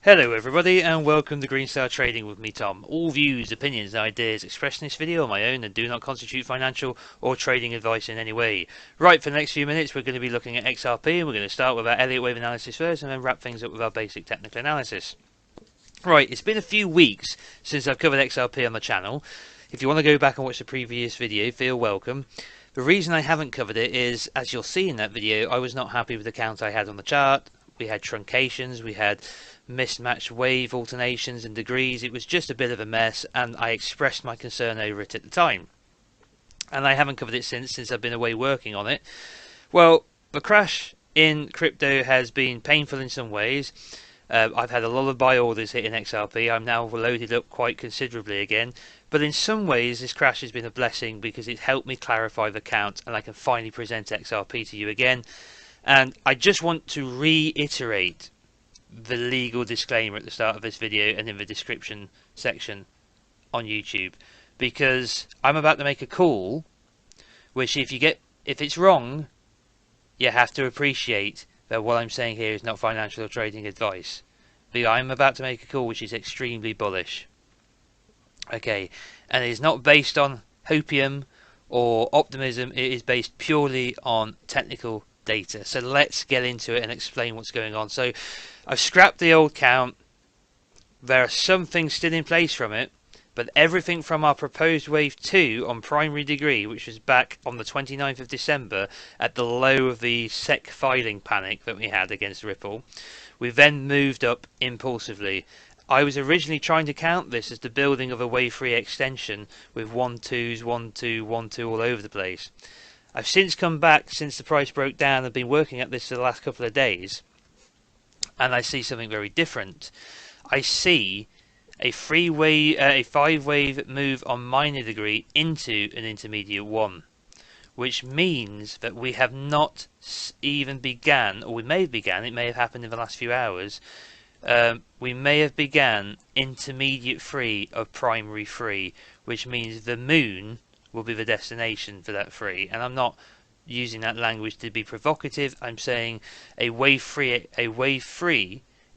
Hello everybody and welcome to Green Star Trading with me Tom. All views, opinions and ideas expressed in this video are my own and do not constitute financial or trading advice in any way. Right, for the next few minutes we're going to be looking at XRP and we're going to start with our Elliott wave analysis first and then wrap things up with our basic technical analysis. Right, it's been a few weeks since I've covered XRP on the channel. If you want to go back and watch the previous video, feel welcome. The reason I haven't covered it is, as you'll see in that video, I was not happy with the count I had on the chart. We had truncations, we had mismatched wave alternations and degrees. It was just a bit of a mess and I expressed my concern over it at the time. And I haven't covered it since I've been away working on it. Well, the crash in crypto has been painful in some ways. I've had a lot of buy orders hitting XRP. I'm now loaded up quite considerably again. But in some ways this crash has been a blessing because it helped me clarify the count and I can finally present XRP to you again. And I just want to reiterate the legal disclaimer at the start of this video and in the description section on YouTube, because I'm about to make a call which if it's wrong, you have to appreciate that what I'm saying here is not financial or trading advice. But I'm about to make a call which is extremely bullish. Okay, and it is not based on hopium or optimism, it is based purely on technical data. So let's get into it and explain what's going on. So I've scrapped the old count. There are some things still in place from it, but everything from our proposed wave 2 on primary degree, which was back on the 29th of December at the low of the SEC filing panic that we had against Ripple, we then moved up impulsively. I was originally trying to count this as the building of a wave 3 extension with 1-2s, 1-2, 1-2 all over the place. I've since come back, since the price broke down, and been working at this for the last couple of days, and I see something very different. I see a 5-wave move on minor degree into an intermediate 1, which means that we have not even began, or we may have began, it may have happened in the last few hours, we may have began intermediate 3 of primary 3, which means the moon will be the destination for that 3. And I'm not using that language to be provocative. I'm saying a wave 3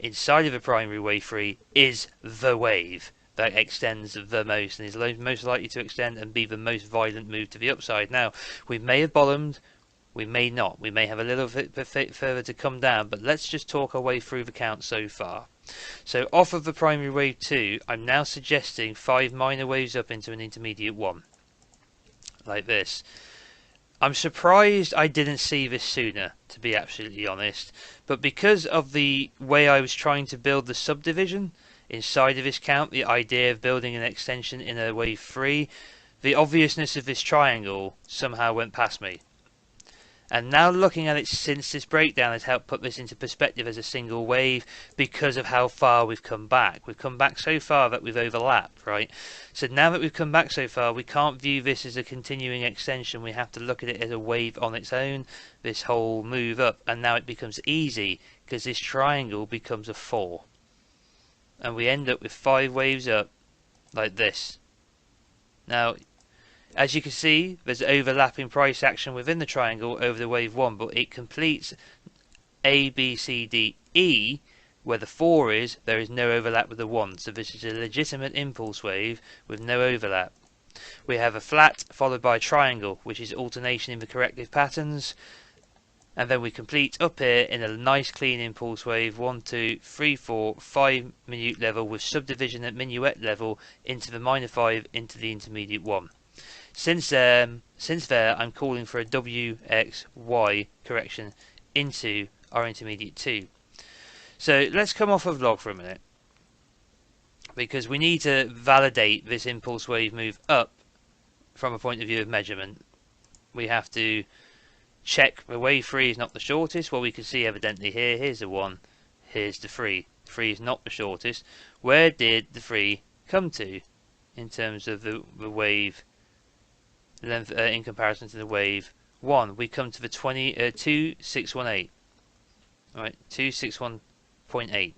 inside of a primary wave 3 is the wave that extends the most and is most likely to extend and be the most violent move to the upside. Now, we may have bottomed, we may not. We may have a little bit further to come down, but let's just talk our way through the count so far. So off of the primary wave 2, I'm now suggesting 5 minor waves up into an intermediate 1. Like this. I'm surprised I didn't see this sooner, to be absolutely honest, but because of the way I was trying to build the subdivision inside of this count, the idea of building an extension in a wave 3, the obviousness of this triangle somehow went past me. And now looking at it since this breakdown has helped put this into perspective as a single wave because of how far we've come back. We've come back so far that we've overlapped, right? So now that we've come back so far, we can't view this as a continuing extension. We have to look at it as a wave on its own, this whole move up. And now it becomes easy because this triangle becomes a 4. And we end up with 5 waves up like this. Now, as you can see, there's overlapping price action within the triangle over the wave 1, but it completes A, B, C, D, E, where the 4 is, there is no overlap with the 1. So this is a legitimate impulse wave with no overlap. We have a flat followed by a triangle, which is alternation in the corrective patterns. And then we complete up here in a nice clean impulse wave, 1, 2, 3, 4, 5 minute level with subdivision at minuet level into the minor 5 into the intermediate 1. Since there, I'm calling for a WXY correction into our intermediate 2. So let's come off of log for a minute, because we need to validate this impulse wave move up from a point of view of measurement. We have to check the wave 3 is not the shortest. Well, we can see evidently here, here's the 1, here's the 3. 3 is not the shortest. Where did the 3 come to in terms of the wave length in comparison to the wave 1? We come to the 2618, right, 261.8,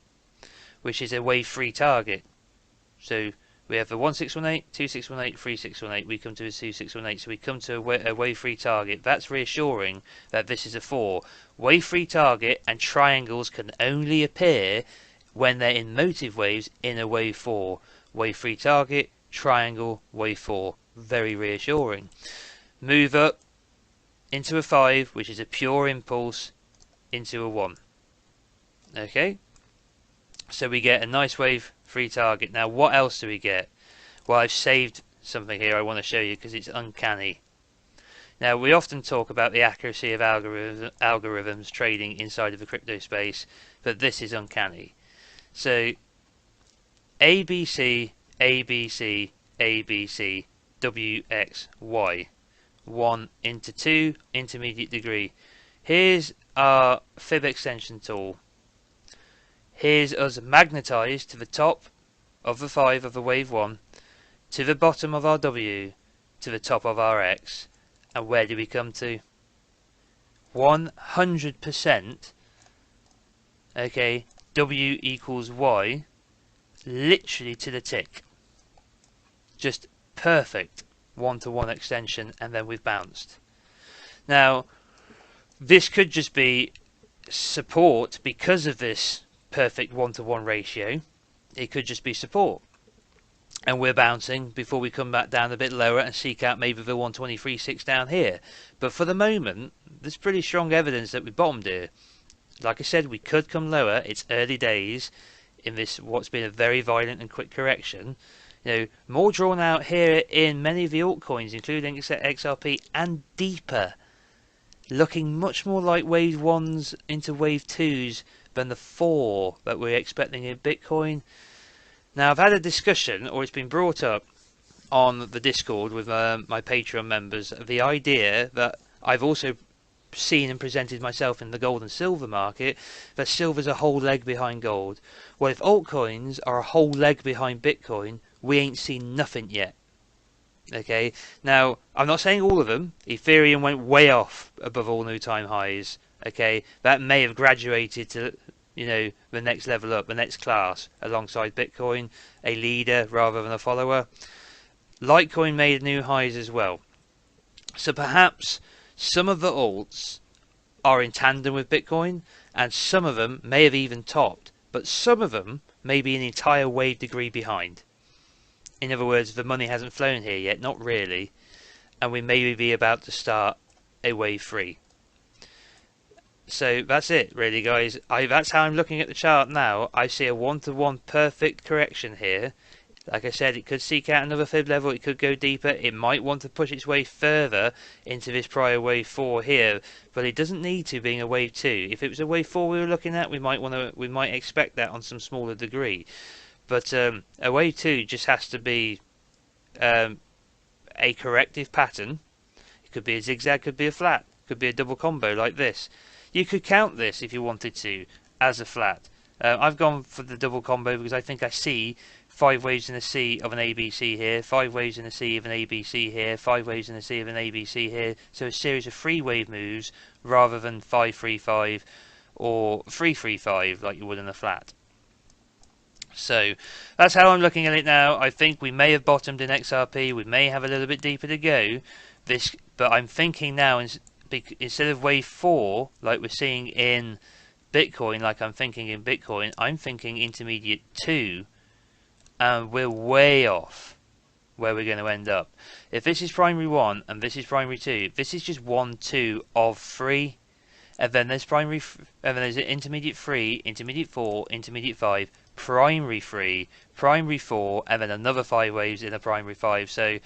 which is a wave 3 target. So we have the 1618, 2618, 3618. We come to a 2618, so we come to a wave 3 target. That's reassuring that this is a 4. Wave 3 target and triangles can only appear when they're in motive waves in a wave 4. Wave 3 target, triangle, wave 4. Very reassuring. Move up into a 5, which is a pure impulse, into a 1. Okay, so we get a nice wave 3 target. Now what else do we get? Well, I've saved something here I want to show you because it's uncanny. Now, we often talk about the accuracy of algorithms trading inside of the crypto space, but this is uncanny. So, ABC, ABC, ABC, WX, Y. 1 into 2, intermediate degree. Here's our fib extension tool. Here's us magnetized to the top of the 5 of the wave 1, to the bottom of our W, to the top of our X. And where do we come to? 100%. Okay, W equals Y, literally to the tick. Just perfect one-to-one extension, and then we've bounced. Now, this could just be support because of this perfect one-to-one ratio. It could just be support. And we're bouncing before we come back down a bit lower and seek out maybe the 123.6 down here. But for the moment, there's pretty strong evidence that we bottomed here. Like I said, we could come lower. It's early days in this what's been a very violent and quick correction. You know, more drawn out here in many of the altcoins, including XRP, and deeper. Looking much more like wave 1s into wave 2s than the 4 that we're expecting in Bitcoin. Now, I've had a discussion, or it's been brought up on the Discord with my Patreon members, the idea that I've also seen and presented myself in the gold and silver market, that silver's a whole leg behind gold. Well, if altcoins are a whole leg behind Bitcoin, we ain't seen nothing yet. Okay, now, I'm not saying all of them. Ethereum went way off above all new time highs. Okay, that may have graduated to, you know, the next level up, the next class, alongside Bitcoin, a leader rather than a follower. Litecoin made new highs as well. So perhaps some of the alts are in tandem with Bitcoin, and some of them may have even topped, but some of them may be an entire wave degree behind. In other words, the money hasn't flown here yet, not really, and we may be about to start a wave 3. So that's it, really, guys. That's how I'm looking at the chart now. I see a one-to-one perfect correction here. Like I said, it could seek out another fib level. It could go deeper. It might want to push its way further into this prior wave 4 here, but it doesn't need to, being a wave 2. If it was a wave 4 we were looking at, we might expect that on some smaller degree. But a wave 2 just has to be a corrective pattern. It could be a zigzag, could be a flat, could be a double combo like this. You could count this if you wanted to as a flat. I've gone for the double combo because I think I see 5 waves in a C of an ABC here, 5 waves in a C of an ABC here, 5 waves in a C of an ABC here. So a series of 3 wave moves rather than 5-3-5 or 3-3-5 like you would in a flat. So that's how I'm looking at it now. I think we may have bottomed in XRP. We may have a little bit deeper to go. But I'm thinking now, instead of wave 4 like we're seeing in Bitcoin, like I'm thinking in Bitcoin, I'm thinking intermediate 2, and we're way off where we're going to end up. If this is primary 1 and this is primary 2, this is just 1, 2 of 3, and then there's intermediate 3, intermediate 4, intermediate 5, primary 3, primary 4, and then another 5 waves in a primary 5. So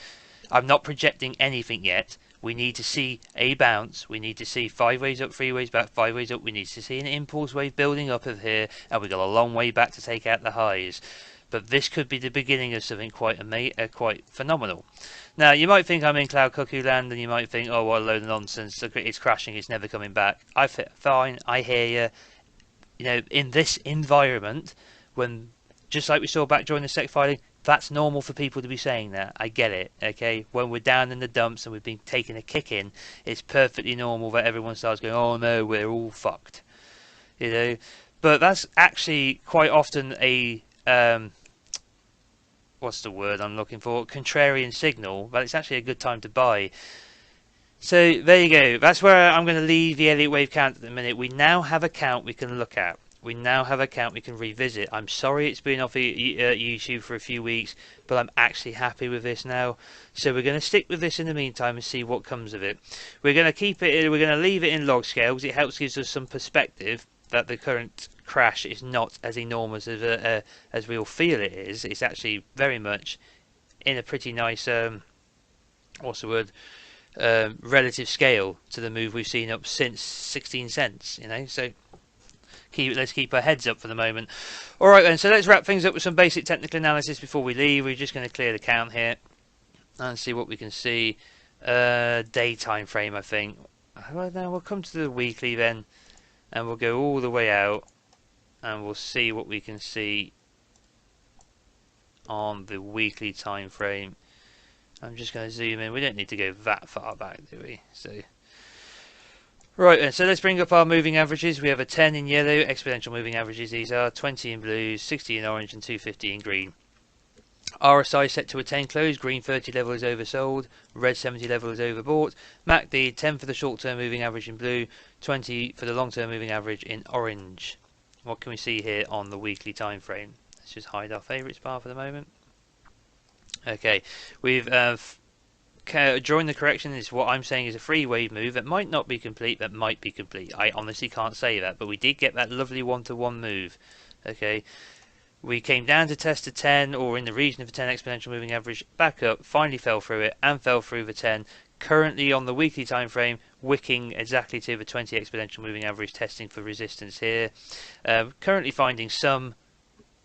I'm not projecting anything yet. We need to see a bounce. We need to see 5 waves up, 3 waves back, 5 waves up. We need to see an impulse wave building up of here, and we've got a long way back to take out the highs. But this could be the beginning of something quite phenomenal. Now, you might think I'm in cloud cuckoo land, and you might think, oh, what a load of nonsense. It's crashing. It's never coming back. Fine. I hear you. You know, in this environment, when just like we saw back during the SEC filing, that's normal for people to be saying that. I get it, okay? When we're down in the dumps and we've been taking a kick in, it's perfectly normal that everyone starts going, oh no, we're all fucked. You know? But that's actually quite often a, what's the word I'm looking for? Contrarian signal, but it's actually a good time to buy. So there you go. That's where I'm going to leave the Elliott wave count at the minute. We now have a count we can look at. We now have an account we can revisit. I'm sorry it's been off YouTube for a few weeks, but I'm actually happy with this now. So we're going to stick with this in the meantime and see what comes of it. We're going to keep it. We're going to leave it in log scale because it helps gives us some perspective that the current crash is not as enormous as we all feel it is. It's actually very much in a pretty nice what's the word? Relative scale to the move we've seen up since 16 cents. You know, so. Let's keep our heads up for the moment. Alright then, so let's wrap things up with some basic technical analysis before we leave. We're just going to clear the count here and see what we can see. Day time frame, I think. Right now, we'll come to the weekly then, and we'll go all the way out, and we'll see what we can see on the weekly time frame. I'm just going to zoom in. We don't need to go that far back, do we? So. Right then, so let's bring up our moving averages. We have a 10 in yellow, exponential moving averages these are, 20 in blue, 60 in orange and 250 in green. RSI set to a 10 close, green 30 level is oversold, red 70 level is overbought. MACD 10 for the short term moving average in blue, 20 for the long term moving average in orange. What can we see here on the weekly time frame? Let's just hide our favourites bar for the moment. Okay, we've during the correction is what I'm saying is a free wave move that might not be complete, that might be complete. I honestly can't say that, but we did get that lovely one-to-one move. Okay, we came down to test a 10 or in the region of a 10 exponential moving average, back up, finally fell through it and fell through the 10. Currently on the weekly time frame, wicking exactly to the 20 exponential moving average, testing for resistance here. Currently finding some.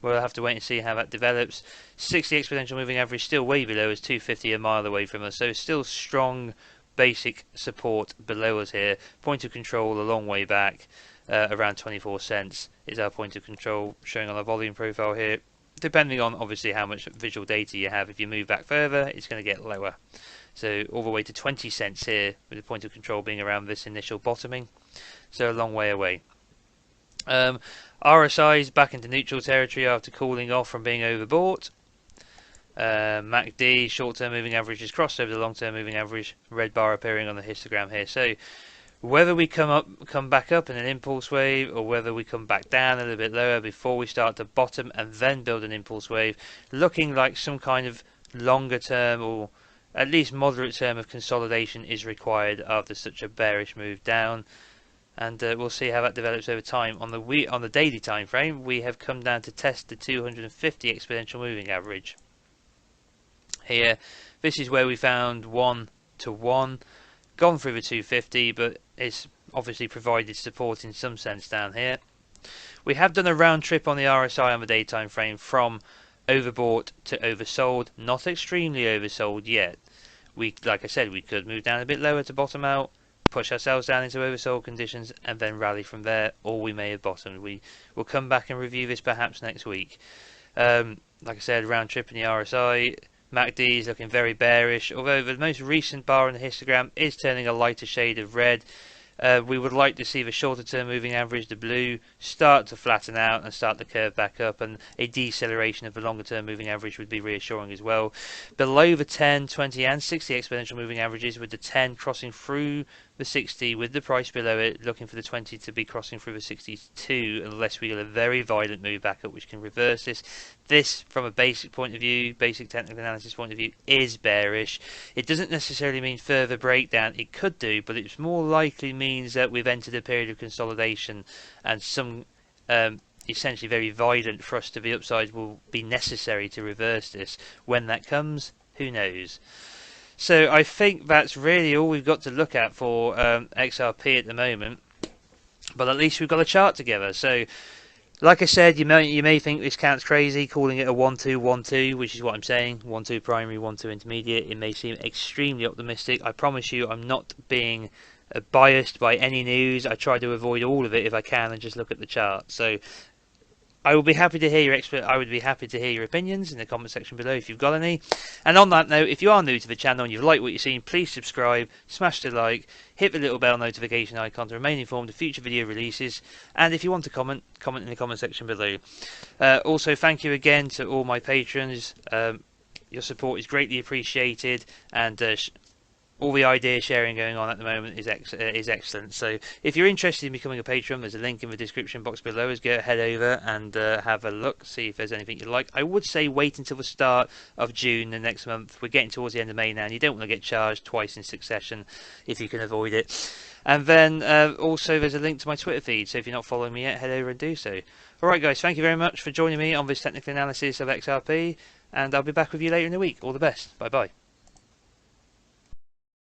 We'll have to wait and see how that develops. 60 exponential moving average still way below us, 250 a mile away from us, so still strong basic support below us here. Point of control a long way back, around 24 cents is our point of control, showing on our volume profile here. Depending on obviously how much visual data you have, if you move back further, it's going to get lower. So all the way to 20 cents here, with the point of control being around this initial bottoming, so a long way away. RSI is back into neutral territory after cooling off from being overbought. MACD, short-term moving average, is crossed over the long-term moving average. Red bar appearing on the histogram here. So whether we come back up in an impulse wave, or whether we come back down a little bit lower before we start to bottom and then build an impulse wave, looking like some kind of longer term or at least moderate term of consolidation is required after such a bearish move down. And we'll see how that develops over time. On the daily time frame, we have come down to test the 250 exponential moving average. Here, this is where we found 1-to-1, gone through the 250, but it's obviously provided support in some sense down here. We have done a round trip on the RSI on the day time frame from overbought to oversold, not extremely oversold yet. Like I said, we could move down a bit lower to bottom out, push ourselves down into oversold conditions and then rally from there, or we may have bottomed. We will come back and review this perhaps next week. Like I said, round trip in the RSI. MACD is looking very bearish, although the most recent bar on the histogram is turning a lighter shade of red. We would like to see the shorter term moving average, the blue, start to flatten out and start to curve back up, and a deceleration of the longer term moving average would be reassuring as well. Below the 10, 20 and 60 exponential moving averages, with the 10 crossing through the 60 with the price below it, looking for the 20 to be crossing through the 62 unless we get a very violent move back up which can reverse this. This, from a basic point of view, basic technical analysis point of view, is bearish. It doesn't necessarily mean further breakdown. It could do, but it more likely means that we've entered a period of consolidation and some essentially very violent thrust to the upside will be necessary to reverse this. When that comes, who knows? So I think that's really all we've got to look at for XRP at the moment. But at least we've got a chart together. So, like I said, you may think this count's crazy, calling it a 1-2-1-2, which is what I'm saying. 1-2 primary, 1-2 intermediate. It may seem extremely optimistic. I promise you, I'm not being biased by any news. I try to avoid all of it if I can and just look at the chart. So I will be happy to hear your opinions in the comment section below if you've got any. And on that note, if you are new to the channel and you've liked what you've seen, please subscribe, smash the like, hit the little bell notification icon to remain informed of future video releases. And if you want to comment in the comment section below. Also, thank you again to all my patrons. Your support is greatly appreciated, and all the idea sharing going on at the moment is excellent. So if you're interested in becoming a patron, there's a link in the description box below. Is go head over and have a look, see if there's anything you like. I would say wait until the start of June the next month. We're getting towards the end of May now, and you don't want to get charged twice in succession if you can avoid it. And then also there's a link to my Twitter feed, so if you're not following me yet, head over and do so. Alright guys, thank you very much for joining me on this technical analysis of XRP, and I'll be back with you later in the week. All the best. Bye bye.